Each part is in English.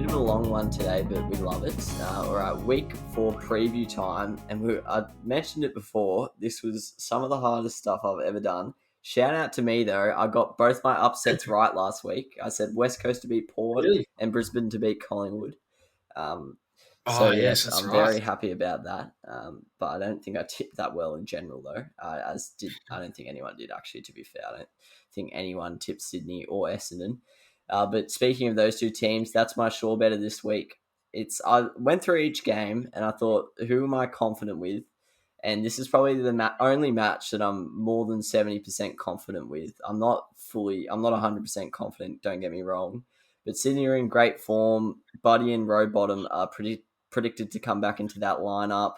bit of a long one today, but we love it. All right, week 4 preview time, and I mentioned it before. This was some of the hardest stuff I've ever done. Shout out to me though. I got both my upsets right last week. I said West Coast to beat Port and Brisbane to beat Collingwood. So yes, that's I'm right. very happy about that. But I don't think I tipped that well in general though. I don't think anyone did actually. To be fair, I don't think anyone tipped Sydney or Essendon. But speaking of those two teams, that's my sure bet of this week. I went through each game and I thought, who am I confident with? And this is probably the only match that I'm more than 70% confident with. I'm not 100% confident, don't get me wrong. But Sydney are in great form. Buddy and Rowbottom are predicted to come back into that lineup.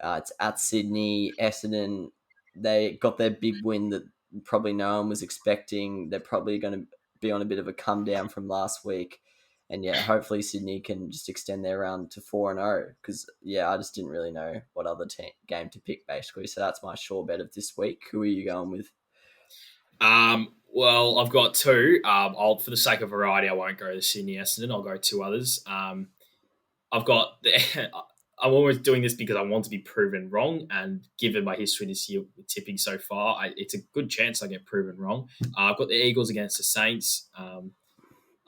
It's at Sydney. Essendon, they got their big win that probably no one was expecting. They're probably going to be on a bit of a come down from last week. And yeah, hopefully Sydney can just extend their run to 4-0 because I just didn't really know what other game to pick basically. So that's my sure bet of this week. Who are you going with? Well, I've got two. For the sake of variety, I won't go to Sydney Essendon. I'll go two others. I've got I'm always doing this because I want to be proven wrong, and given my history this year with tipping so far, it's a good chance I get proven wrong. I've got the Eagles against the Saints. I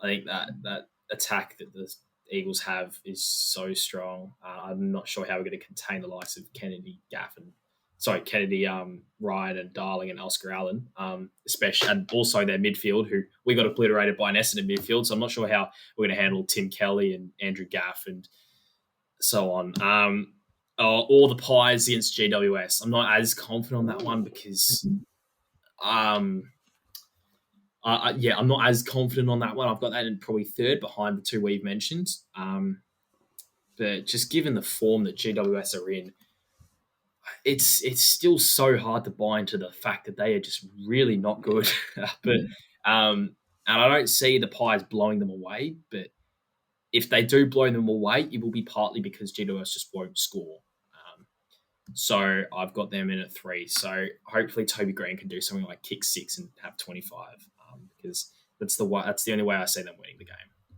think that attack that the Eagles have is so strong. I'm not sure how we're going to contain the likes of Kennedy, Ryan and Darling and Oscar Allen, especially, and also their midfield, who we got obliterated by an Essendon midfield. So I'm not sure how we're going to handle Tim Kelly and Andrew Gaff and so on. Or the Pies against GWS. I'm not as confident on that one because, I'm not as confident on that one. I've got that in probably third behind the two we've mentioned. But just given the form that GWS are in, it's still so hard to buy into the fact that they are just really not good. And I don't see the Pies blowing them away. But if they do blow them away, it will be partly because GWS just won't score. So I've got them in at 3. So hopefully Toby Green can do something like kick 6 and have 25, because that's the only way I see them winning the game.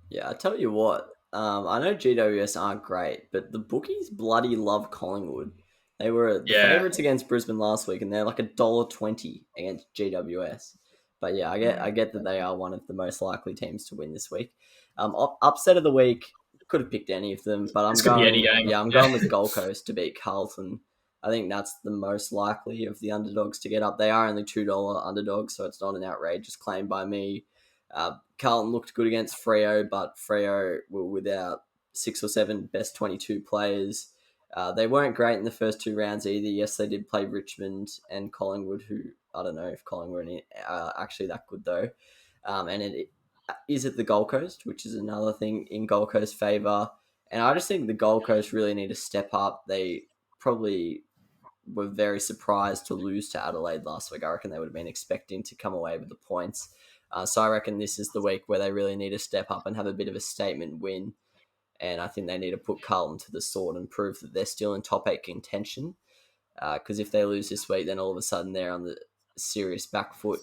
Yeah, I tell you what. I know GWS aren't great, but the bookies bloody love Collingwood. They were the favourites against Brisbane last week, and they're like $1.20 against GWS. But yeah, I get that they are one of the most likely teams to win this week. Upset of the week, could have picked any of them, but I'm going with Gold Coast to beat Carlton. I think that's the most likely of the underdogs to get up. They are only $2 underdogs, so it's not an outrageous claim by me. Carlton looked good against Freo, but Freo were without 6 or 7 best 22 players. They weren't great in the first 2 rounds either. Yes, they did play Richmond and Collingwood, who I don't know if Collingwood are actually that good though. And it is at the Gold Coast, which is another thing in Gold Coast favour. And I just think the Gold Coast really need to step up. They probably were very surprised to lose to Adelaide last week. I reckon they would have been expecting to come away with the points. So I reckon this is the week where they really need to step up and have a bit of a statement win. And I think they need to put Carlton to the sword and prove that they're still in top 8 contention. Because if they lose this week, then all of a sudden they're on the serious back foot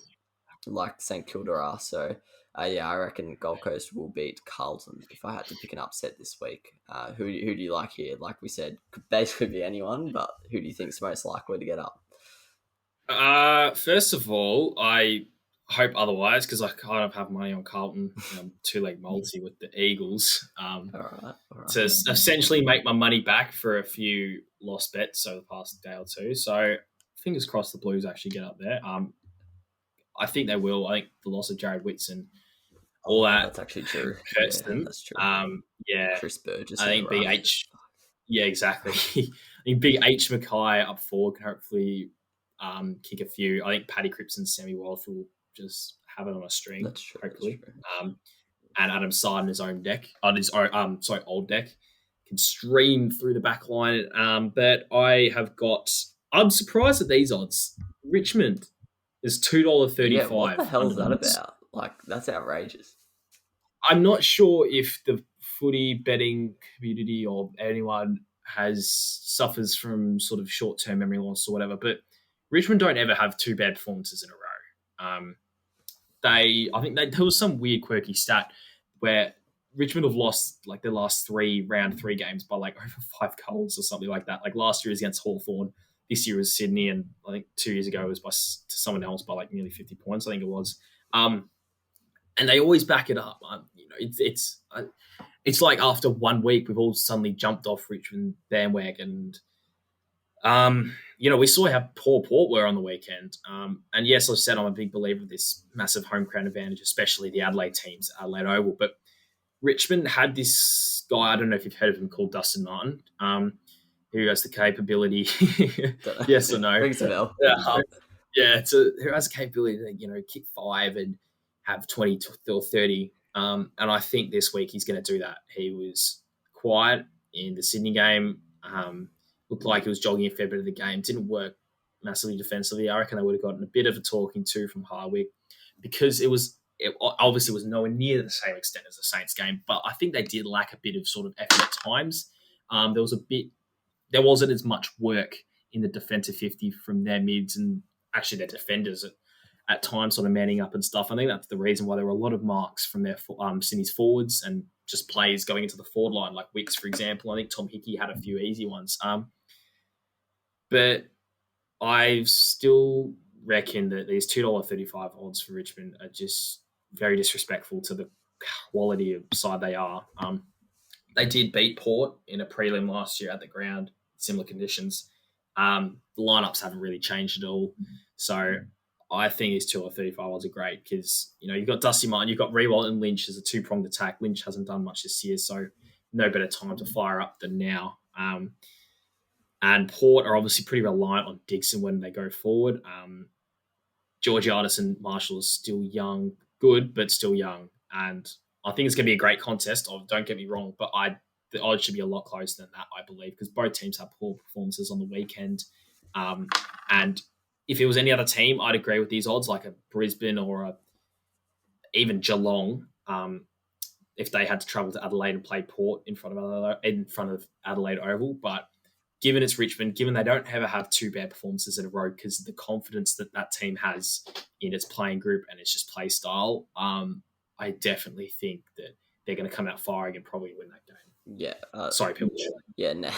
like St Kilda are. So I reckon Gold Coast will beat Carlton if I had to pick an upset this week. Who do you like here? Like we said, could basically be anyone, but who do you think is most likely to get up? First of all, I hope otherwise because I kind of have money on Carlton, 2-leg multi with the Eagles. All right. To essentially make my money back for a few lost bets over the past day or two. So fingers crossed the Blues actually get up there. I think they will. I think the loss of Jared Whitson, that's actually true. Hurts them. That's true. Chris Burgess. I think BH. Yeah, exactly. I think Big H Mackay up forward can hopefully kick a few. I think Paddy Cripps and Sammy Wildfield will just have it on a string. That's true. Hopefully. And Adam Sard on his own deck, old deck, can stream through the back line. But I'm surprised at these odds. Richmond is $2.35. Yeah, what the hell is that about? Like, that's outrageous. I'm not sure if the footy betting community or anyone suffers from sort of short-term memory loss or whatever, but Richmond don't ever have 2 bad performances in a row. I think there was some weird quirky stat where Richmond have lost like their last round three games by like over 5 goals or something like that. Like last year was against Hawthorn, this year was Sydney, and I think 2 years ago it was to someone else by like nearly 50 points. I think it was. And they always back it up. It's like after 1 week we've all suddenly jumped off Richmond bandwagon. We saw how poor Port were on the weekend. And yes, I've said I'm a big believer of this massive home crowd advantage, especially the Adelaide teams at Adelaide Oval. But Richmond had this guy, I don't know if you've heard of him, called Dustin Martin, who has the capability, yes or no? Rings a bell. Who has the capability to, kick 5 and have 20 or 30. And I think this week he's going to do that. He was quiet in the Sydney game. Looked like he was jogging a fair bit of the game. Didn't work massively defensively. I reckon I would have gotten a bit of a talking to from Harwick because it obviously was nowhere near the same extent as the Saints game, but I think they did lack a bit of sort of effort at times. There wasn't as much work in the defensive 50 from their mids and actually their defenders at times sort of manning up and stuff. I think that's the reason why there were a lot of marks from their Sydney's forwards and just players going into the forward line, like Wicks, for example. I think Tom Hickey had a few easy ones. But I still reckon that these $2.35 odds for Richmond are just very disrespectful to the quality of side they are. They did beat Port in a prelim last year at the ground, similar conditions. The lineups haven't really changed at all. So I think his $2.35 odds are great because, you've got Dusty Martin, you've got Rewalt and Lynch as a two-pronged attack. Lynch hasn't done much this year, so no better time to fire up than now. And Port are obviously pretty reliant on Dixon when they go forward. Georgiadis and Marshall is still young, good, but still young. And I think it's going to be a great contest. Don't get me wrong, but the odds should be a lot closer than that, I believe, because both teams have poor performances on the weekend. And if it was any other team, I'd agree with these odds, like a Brisbane or even Geelong. If they had to travel to Adelaide and play Port in front of Adelaide Oval, but given it's Richmond, given they don't ever have 2 bad performances in a row because of the confidence that team has in its playing group and its just play style, I definitely think that they're going to come out firing and probably win that game. Yeah. Sorry, Pilch. Yeah, nah.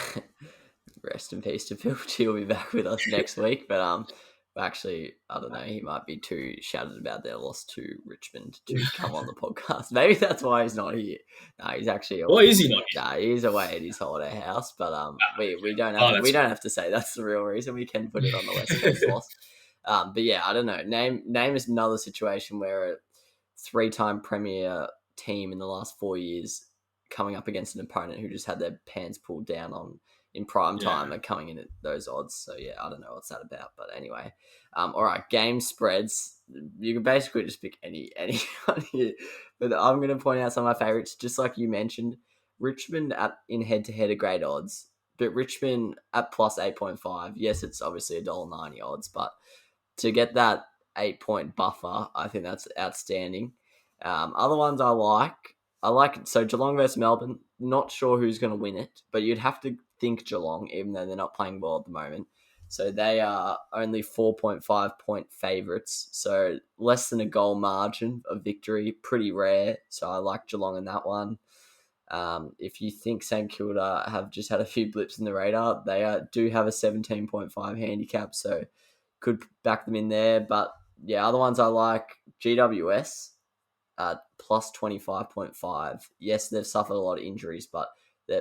Rest in peace to Pilch. He'll be back with us next week. But actually, I don't know. He might be too shattered about their loss to Richmond to come on the podcast. Maybe that's why he's not here. No, he's actually. Why is he not here? No, he's away at his holiday house. But we don't have to say that's the real reason. We can put it on the West Coast loss. But yeah, I don't know. Name is another situation where a 3-time premier team in the last 4 years coming up against an opponent who just had their pants pulled down on in prime time are coming in at those odds. So yeah, I don't know what's that about, but anyway. All right, game spreads. You can basically just pick any one here, but I'm going to point out some of my favorites. Just like you mentioned, Richmond in head-to-head are great odds, but Richmond at plus 8.5. Yes, it's obviously $1.90 odds, but to get that 8-point buffer, I think that's outstanding. Other ones I like so Geelong versus Melbourne. Not sure who's going to win it, but you'd have to think Geelong, even though they're not playing well at the moment. So they are only 4.5 point favourites, so less than a goal margin of victory, pretty rare. So I like Geelong in that one. If you think St Kilda have just had a few blips in the radar, they do have a 17.5 handicap, so could back them in there. But yeah, other ones I like, GWS plus 25.5. Yes, they've suffered a lot of injuries, but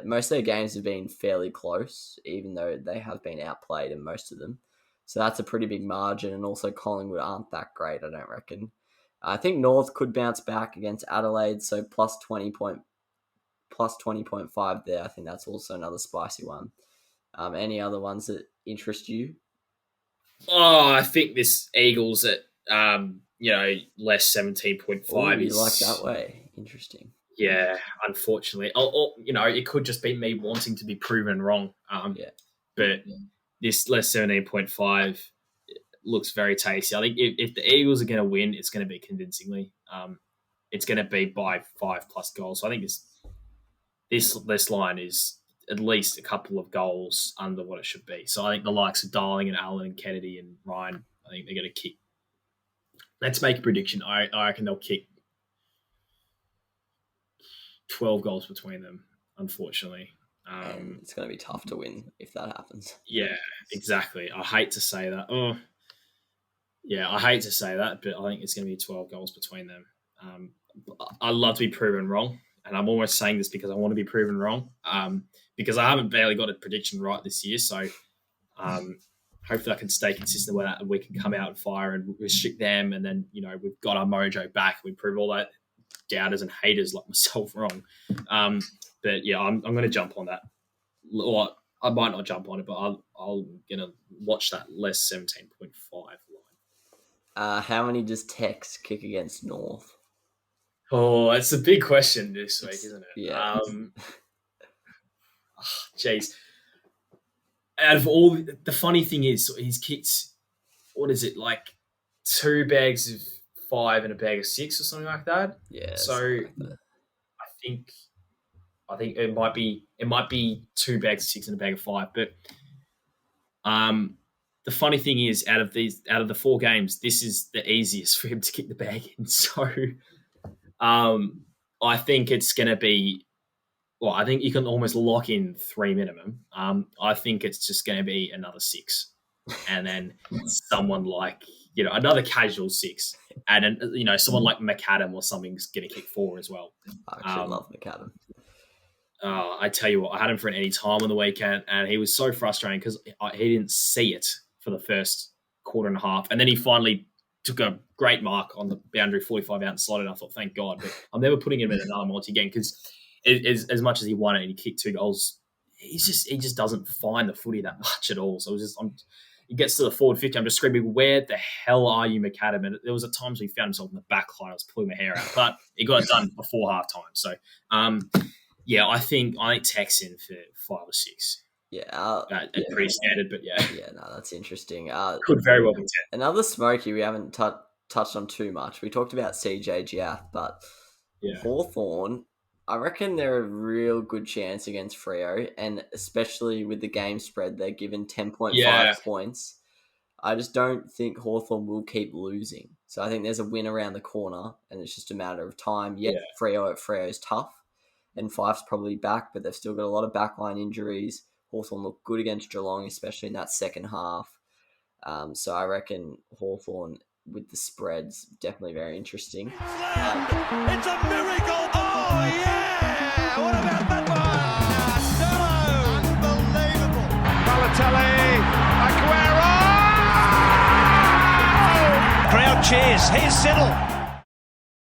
most of their games have been fairly close, even though they have been outplayed in most of them. So that's a pretty big margin, and also Collingwood aren't that great, I don't reckon. I think North could bounce back against Adelaide, so plus 20.5 there. I think that's also another spicy one. Any other ones that interest you? Oh, I think this Eagles at less 17.5 is like that way. Interesting. Yeah, unfortunately. It could just be me wanting to be proven wrong. But this less 17.5 looks very tasty. I think if the Eagles are going to win, it's going to be convincingly. It's going to be by 5+ goals. So I think this line is at least a couple of goals under what it should be. So I think the likes of Darling and Allen and Kennedy and Ryan, I think they're going to kick. Let's make a prediction. I reckon they'll kick 12 goals between them, unfortunately. And it's going to be tough to win if that happens. Yeah, exactly. I hate to say that. Oh, yeah, I hate to say that, but I think it's going to be 12 goals between them. I'd love to be proven wrong, and I'm almost saying this because I want to be proven wrong, because I haven't barely got a prediction right this year. So hopefully I can stay consistent with that, and we can come out and fire and restrict them, and then we've got our mojo back. We prove all that doubters and haters like myself wrong. But yeah, I'm going to jump on that. Or I might not jump on it, but I'm going to watch that less 17.5 line. How many does Tex kick against North? Oh, it's a big question this week, isn't it? Yeah. Jeez. Out of all, the funny thing is, he's kicked, what is it, like 2 bags of 5 and a bag of 6 or something like that? Yeah. So like that. I think it might be 2 bags of 6 and a bag of 5. But the funny thing is, out of the 4 games, this is the easiest for him to kick the bag in. So I think it's going to be. Well, I think you can almost lock in 3 minimum. I think it's just going to be another 6, and then someone like another casual 6, and then someone like McAdam or something's going to kick 4 as well. I actually love McAdam. I tell you what, I had him for an any time on the weekend, and he was so frustrating because he didn't see it for the first quarter and a half, and then he finally took a great mark on the boundary 45 out and slotted. I thought, thank God, but I'm never putting him in another multi again because. As much as he won it and he kicked 2 goals, he just doesn't find the footy that much at all. So he gets to the forward 50. I'm just screaming, where the hell are you, McAdam? And there was at times he found himself in the back line. I was pulling my hair out, but he got it done before halftime. So, yeah, I think Tex in for 5 or 6. Yeah, pretty standard, but yeah. Yeah, no, that's interesting. Could very well be 10. Another smoky we haven't touched on too much. We talked about CJ Giath, but Hawthorn. I reckon they're a real good chance against Freo, and especially with the game spread, they're given 10.5 points. I just don't think Hawthorn will keep losing. So I think there's a win around the corner, and it's just a matter of time. Freo is tough, and Fife's probably back, but they've still got a lot of backline injuries. Hawthorn look good against Geelong, especially in that second half. So I reckon Hawthorn with the spreads, definitely very interesting. It's a miracle! Oh, yeah! What about that one? No! Unbelievable! Balotelli! Aguero! Crowd cheers. Here's Siddle.